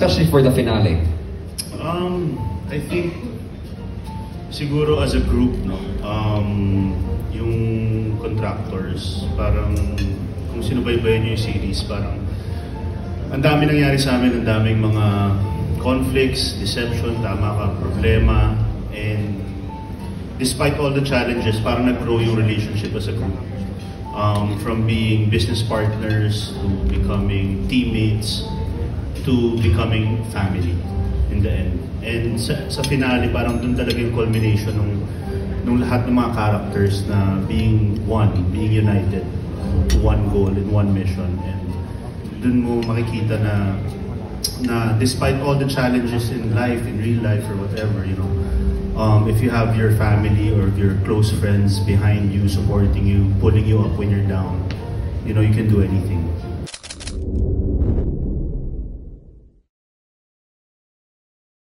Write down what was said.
especially for the finale? I think siguro as a group, no, yung contractors, parang kung sinubaybayan nyo yung series, parang ang dami nangyari sa amin, ang daming mga conflicts, deception, tama ka, problema, and despite all the challenges, parang nag-grow yung relationship as a group. From being business partners to becoming teammates to becoming family in the end. And sa finale, parang dun talaga yung culmination nung lahat ng mga characters na being one, being united to one goal and one mission. And dun mo makikita na despite all the challenges in life, in real life or whatever, you know, if you have your family or your close friends behind you, supporting you, pulling you up when you're down, you know, you can do anything.